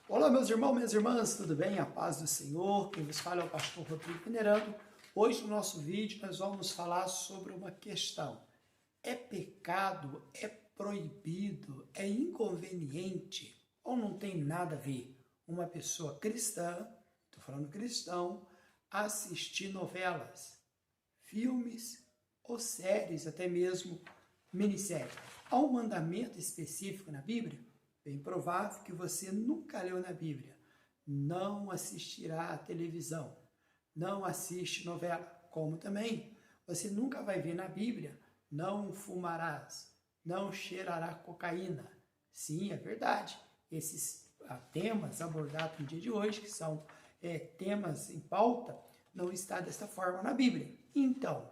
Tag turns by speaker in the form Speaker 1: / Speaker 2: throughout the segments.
Speaker 1: Olá, meus irmãos, minhas irmãs, tudo bem? A paz do Senhor. Quem vos fala é o pastor Rodrigo Venerando. Hoje, no nosso vídeo, nós vamos falar sobre uma questão. É pecado, é proibido, é inconveniente ou não tem nada a ver uma pessoa cristã, estou falando cristão, assistir novelas, filmes ou séries, até mesmo minisséries? Há um mandamento específico na Bíblia? Bem provável que você nunca leu na Bíblia. Não assistirá à televisão, não assiste novela, como também você nunca vai ver na Bíblia, não fumarás, não cheirará cocaína. Sim, é verdade. Esses temas abordados no dia de hoje, que são temas em pauta, não está dessa forma na Bíblia. Então,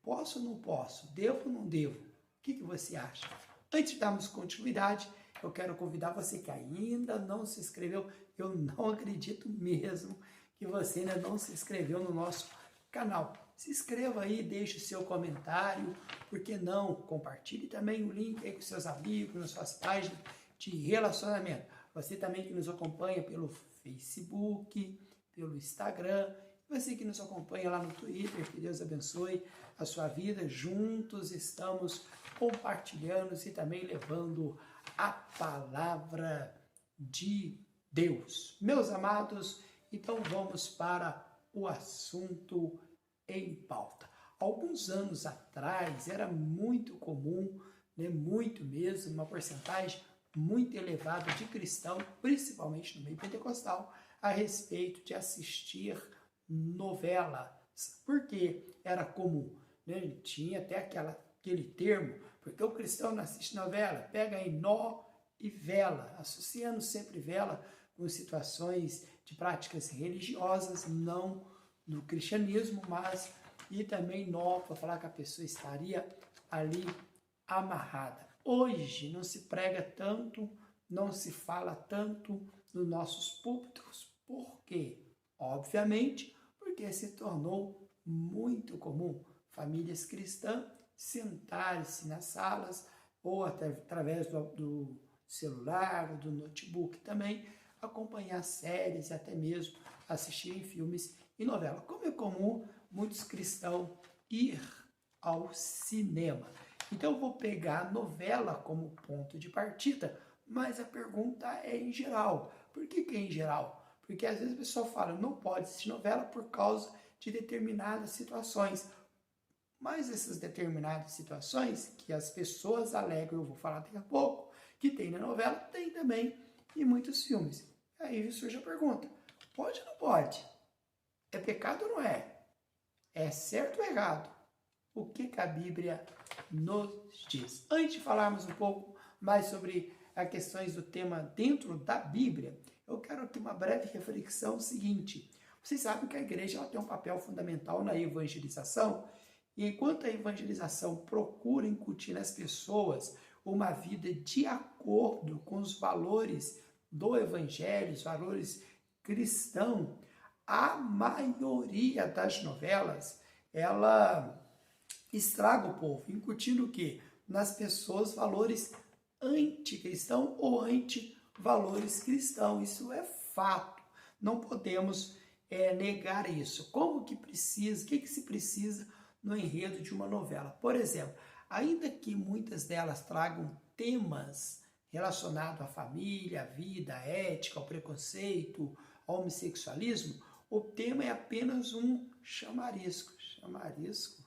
Speaker 1: posso ou não posso? Devo ou não devo? O que você acha? Antes de darmos continuidade, eu quero convidar você que ainda não se inscreveu. Eu não acredito mesmo que você ainda não se inscreveu no nosso canal. Se inscreva aí, deixe o seu comentário. Por que não? Compartilhe também o link aí com seus amigos, nas suas páginas de relacionamento. Você também que nos acompanha pelo Facebook, pelo Instagram, você que nos acompanha lá no Twitter, que Deus abençoe a sua vida. Juntos estamos compartilhando e também levando a palavra de Deus. Meus amados, então vamos para o assunto em pauta. Alguns anos atrás era muito comum, muito mesmo, uma porcentagem muito elevada de cristãos, principalmente no meio pentecostal, a respeito de assistir novela. Por que era comum? Tinha até aquele termo, porque o cristão não assiste novela, pega aí nó e vela, associando sempre vela com situações de práticas religiosas, não no cristianismo, mas e também nó para falar que a pessoa estaria ali amarrada. Hoje não se prega tanto, não se fala tanto nos nossos púlpitos. Por quê? Obviamente, porque se tornou muito comum famílias cristãs sentar-se nas salas ou até através do celular, do notebook também, acompanhar séries e até mesmo assistirem filmes e novelas. Como é comum muitos cristãos ir ao cinema. Então eu vou pegar a novela como ponto de partida, mas a pergunta é em geral. Por que é em geral? Porque às vezes o pessoal fala, não pode assistir novela por causa de determinadas situações. Mas essas determinadas situações que as pessoas alegam, eu vou falar daqui a pouco, que tem na novela, tem também em muitos filmes. Aí surge a pergunta, pode ou não pode? É pecado ou não é? É certo ou errado? O que a Bíblia nos diz? Antes de falarmos um pouco mais sobre as questões do tema dentro da Bíblia, eu quero aqui uma breve reflexão seguinte. Vocês sabem que a igreja ela tem um papel fundamental na evangelização, e enquanto a evangelização procura incutir nas pessoas uma vida de acordo com os valores do evangelho, os valores cristãos, a maioria das novelas, ela estraga o povo, incutindo o quê? Nas pessoas valores anticristãos ou anti-valores cristãos. Isso é fato. Não podemos negar isso. Como que precisa, o que se precisa no enredo de uma novela? Por exemplo, ainda que muitas delas tragam temas relacionados à família, à vida, à ética, ao preconceito, ao homossexualismo, o tema é apenas um chamarisco. Chamarisco?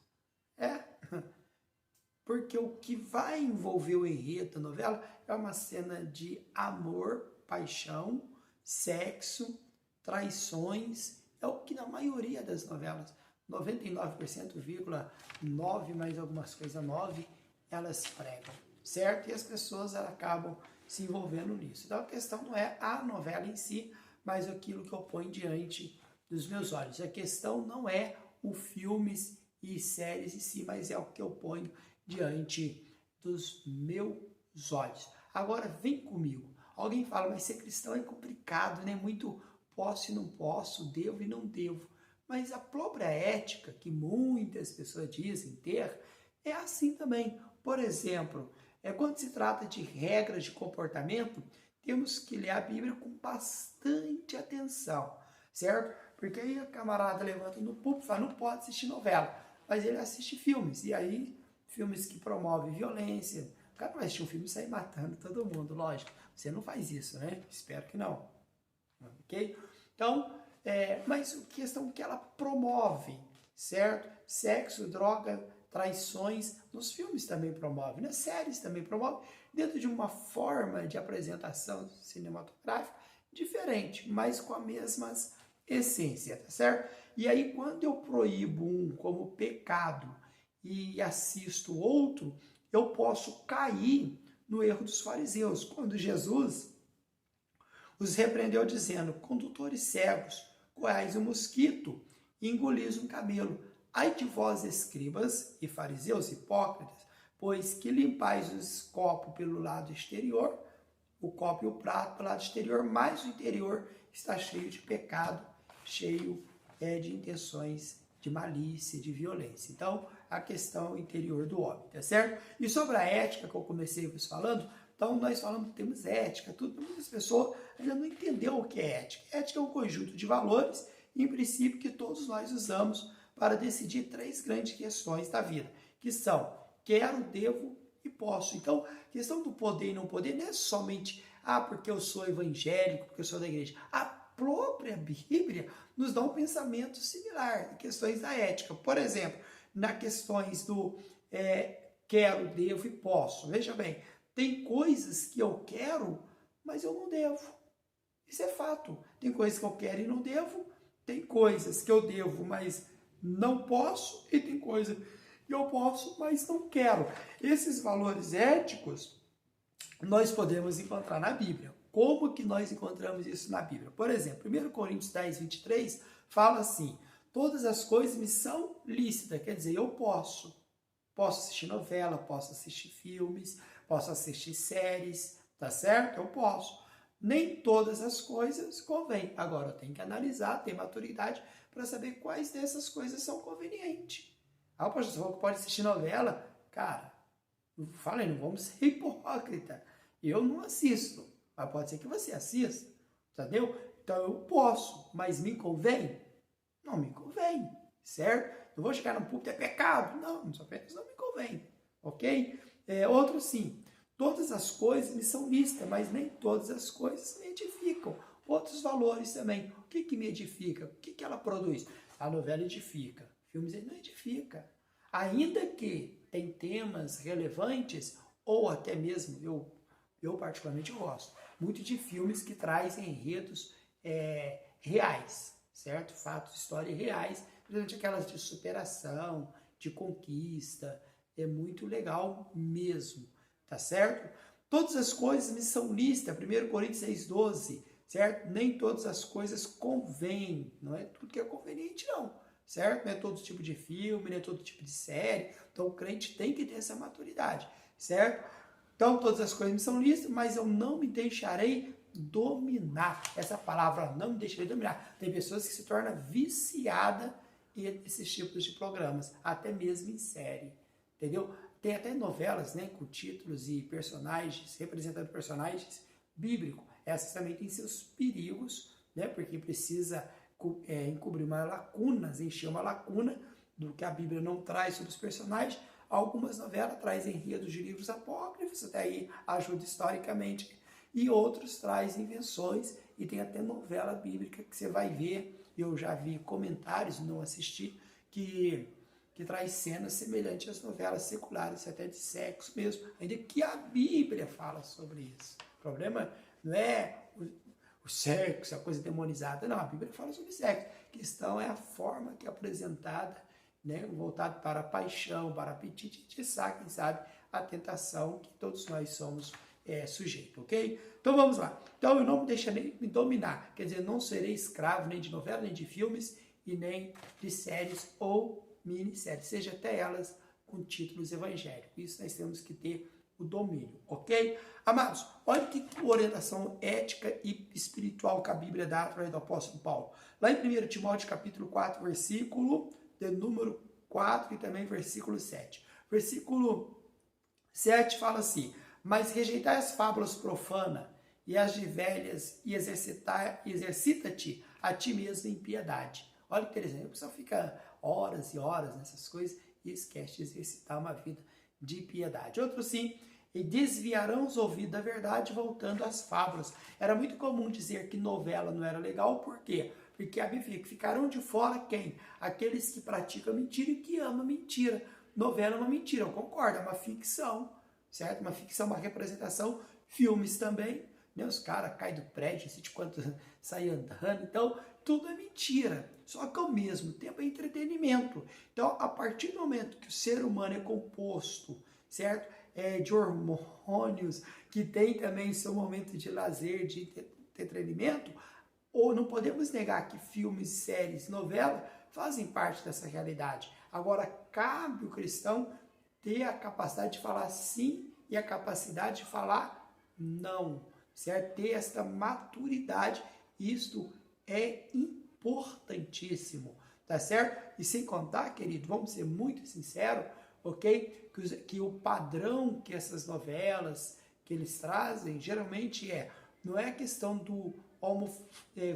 Speaker 1: Porque o que vai envolver o enredo da novela é uma cena de amor, paixão, sexo, traições, é o que na maioria das novelas, 99,9 mais algumas coisas 9, elas pregam, certo? E as pessoas elas acabam se envolvendo nisso. Então a questão não é a novela em si, mas aquilo que eu ponho diante dos meus olhos. A questão não é o filmes e séries em si, mas é o que eu ponho diante dos meus olhos. Agora vem comigo. Alguém fala, mas ser cristão é complicado, né? Muito posso e não posso, devo e não devo. Mas a própria ética que muitas pessoas dizem ter é assim também. Por exemplo, quando se trata de regras de comportamento, temos que ler a Bíblia com bastante atenção, certo? Porque aí a camarada levanta no púlpito e fala, não pode assistir novela, mas ele assiste filmes, e aí filmes que promovem violência. O cara não vai assistir um filme e sair matando todo mundo, lógico. Você não faz isso, né? Espero que não. Ok? Então, mas a questão que ela promove, certo? Sexo, droga, traições, nos filmes também promove, nas séries também promove, dentro de uma forma de apresentação cinematográfica diferente, mas com as mesmas essências, tá certo? E aí, quando eu proíbo um como pecado e assisto outro, eu posso cair no erro dos fariseus, quando Jesus os repreendeu dizendo, condutores cegos, coais um mosquito e engolis um camelo. Ai de vós, escribas e fariseus hipócritas, pois que limpais os copos pelo lado exterior, o copo e o prato pelo lado exterior, mas o interior está cheio de pecado, cheio de intenções de malícia, de violência. Então, a questão interior do homem, tá certo? E sobre a ética que eu comecei vos falando, então nós falamos que temos ética, tudo, muitas pessoas ainda não entenderam o que é ética. Ética é um conjunto de valores, em princípio, que todos nós usamos para decidir 3 grandes questões da vida, que são quero, devo e posso. Então, a questão do poder e não poder não é somente, porque eu sou evangélico, porque eu sou da igreja. A própria Bíblia nos dá um pensamento similar em questões da ética. Por exemplo, nas questões do quero, devo e posso. Veja bem, tem coisas que eu quero, mas eu não devo. Isso é fato. Tem coisas que eu quero e não devo, tem coisas que eu devo, mas não posso, e tem coisas que eu posso, mas não quero. Esses valores éticos nós podemos encontrar na Bíblia. Como que nós encontramos isso na Bíblia? Por exemplo, 1 Coríntios 10, 23, fala assim, todas as coisas me são lícitas, quer dizer, eu posso. Posso assistir novela, posso assistir filmes, posso assistir séries, tá certo? Eu posso. Nem todas as coisas convêm. Agora, eu tenho que analisar, ter maturidade para saber quais dessas coisas são convenientes. O pastor falou que pode assistir novela. Cara, eu falei, não vamos ser hipócrita. Eu não assisto, mas pode ser que você assista, entendeu? Então eu posso, mas me convém? Não me convém, certo? Não vou chegar no púlpito, é pecado. Não, apenas não me convém, ok? Outro sim, todas as coisas me são lícitas, mas nem todas as coisas me edificam. Outros valores também. O que me edifica? O que ela produz? A novela edifica, filmes não edifica. Ainda que tem temas relevantes, ou até mesmo, eu particularmente gosto muito de filmes que trazem enredos reais, certo? Fatos, histórias reais, principalmente aquelas de superação, de conquista, é muito legal mesmo, tá certo? Todas as coisas me são lícitas, 1 Coríntios 6,12, certo? Nem todas as coisas convêm, não é tudo que é conveniente não, certo? Não é todo tipo de filme, não é todo tipo de série, então o crente tem que ter essa maturidade, certo? Então todas as coisas me são lícitas, mas eu não me deixarei dominar. Essa palavra, não me deixarei dominar. Tem pessoas que se tornam viciadas nesses tipos de programas, até mesmo em série, entendeu? Tem até novelas, né, com títulos e personagens, representando personagens bíblicos. Essas também têm seus perigos, né, porque precisa encobrir uma lacuna, encher uma lacuna do que a Bíblia não traz sobre os personagens. Algumas novelas trazem enredos de livros apócrifos, até aí ajuda historicamente, e outros trazem invenções, e tem até novela bíblica que você vai ver, eu já vi comentários, não assisti, que traz cenas semelhantes às novelas seculares, até de sexo mesmo, ainda que a Bíblia fala sobre isso. O problema não é o sexo, a coisa demonizada, não, a Bíblia fala sobre sexo. A questão é a forma que é apresentada, né, voltado para a paixão, para apetite, e atiçar, quem sabe, a tentação que todos nós somos sujeitos, ok? Então vamos lá. Então eu não me deixarei me dominar, quer dizer, não serei escravo nem de novela, nem de filmes, e nem de séries ou minisséries, seja até elas com títulos evangélicos. Isso nós temos que ter o domínio, ok? Amados, olha que orientação ética e espiritual que a Bíblia dá através do apóstolo Paulo. Lá em 1 Timóteo capítulo 4, versículo de número 4 e também versículo 7. Versículo 7 fala assim, mas rejeitai as fábulas profanas e as de velhas, e exercita-te a ti mesmo em piedade. Olha que interessante, a pessoa fica horas e horas nessas coisas e esquece de exercitar uma vida de piedade. Outro sim, e desviarão os ouvidos da verdade, voltando às fábulas. Era muito comum dizer que novela não era legal, por quê? Porque a Bíblia fica, ficarão de fora quem? Aqueles que praticam mentira e que amam mentira. Novela é uma mentira, eu concordo, é uma ficção, certo? Uma ficção, uma representação. Filmes também, né? Os caras caem do prédio, assim, de quanto saem andando, então tudo é mentira. Só que ao mesmo tempo é entretenimento. Então, a partir do momento que o ser humano é composto, certo? De hormônios, que tem também seu momento de lazer, de entretenimento, ou não podemos negar que filmes, séries, novela fazem parte dessa realidade. Agora, cabe o cristão ter a capacidade de falar sim e a capacidade de falar não, certo? Ter esta maturidade, isto é importantíssimo, tá certo? E sem contar, querido, vamos ser muito sinceros, ok? Que o padrão que essas novelas que eles trazem, geralmente não é a questão do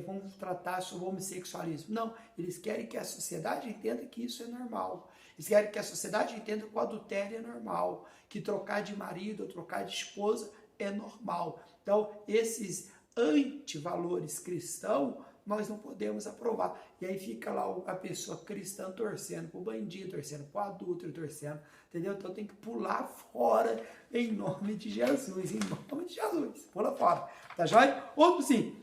Speaker 1: vamos tratar sobre o homossexualismo. Não, eles querem que a sociedade entenda que isso é normal. Eles querem que a sociedade entenda que o adultério é normal, que trocar de marido ou trocar de esposa é normal. Então, esses antivalores cristãos, nós não podemos aprovar. E aí fica lá a pessoa cristã torcendo para o bandido, torcendo para o adúltero, torcendo, entendeu? Então tem que pular fora em nome de Jesus, em nome de Jesus, pula fora, tá joia? Outro sim,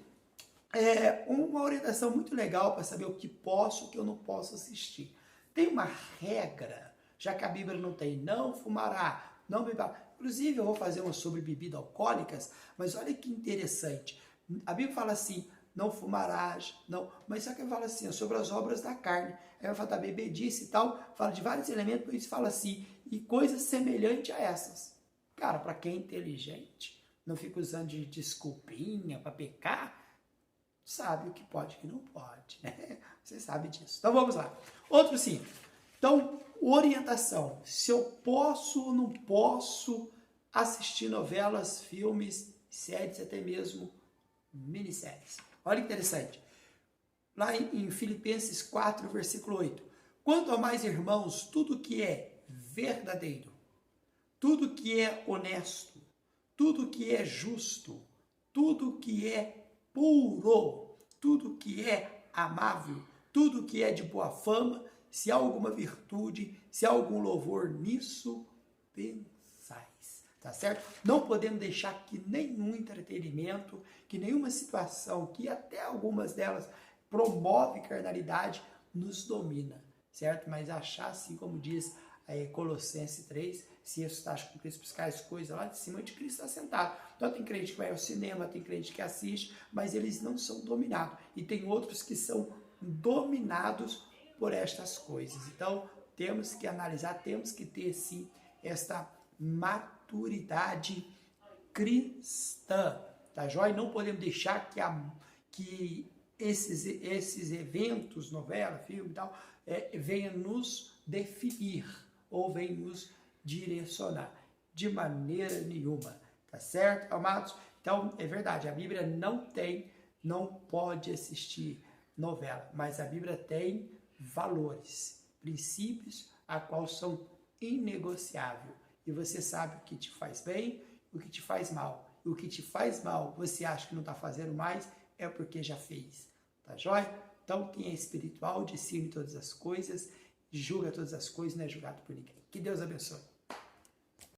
Speaker 1: uma orientação muito legal para saber o que posso, o que eu não posso assistir. Tem uma regra, já que a Bíblia não tem, não fumará, não beberá. Inclusive eu vou fazer uma sobre bebidas alcoólicas, mas olha que interessante, a Bíblia fala assim, não fumarás, não, mas só que fala assim, sobre as obras da carne, aí vai falar da bebedice e tal, fala de vários elementos, mas fala assim, e coisas semelhantes a essas. Cara, para quem é inteligente, não fica usando de desculpinha para pecar, sabe o que pode e o que não pode, né? Você sabe disso. Então vamos lá. Outro sim. Então, orientação, se eu posso ou não posso assistir novelas, filmes, séries, até mesmo minisséries. Olha que interessante. Lá em Filipenses 4, versículo 8. Quanto a mais, irmãos, tudo que é verdadeiro, tudo que é honesto, tudo que é justo, tudo que é puro, tudo que é amável, tudo que é de boa fama, se há alguma virtude, se há algum louvor, nisso pensais. Tá certo? Não podemos deixar que nenhum entretenimento, que nenhuma situação, que até algumas delas promove carnalidade, nos domina, certo? Mas achar assim, como diz Colossenses 3, se ressuscitar com Cristo, buscar as coisas lá de cima de Cristo está sentado. Então tem crente que vai ao cinema, tem crente que assiste, mas eles não são dominados. E tem outros que são dominados por estas coisas. Então temos que analisar, temos que ter sim esta maturidade cristã, tá joia? Não podemos deixar que esses eventos, novela, filme e tal, venham nos definir ou venham nos direcionar de maneira nenhuma, tá certo, amados? Então, é verdade, a Bíblia não pode assistir novela, mas a Bíblia tem valores, princípios, a qual são inegociáveis. E você sabe o que te faz bem, o que te faz mal. E o que te faz mal, você acha que não está fazendo mais, é porque já fez. Tá joia? Então, quem é espiritual, discerne todas as coisas, julga todas as coisas, não é julgado por ninguém. Que Deus abençoe.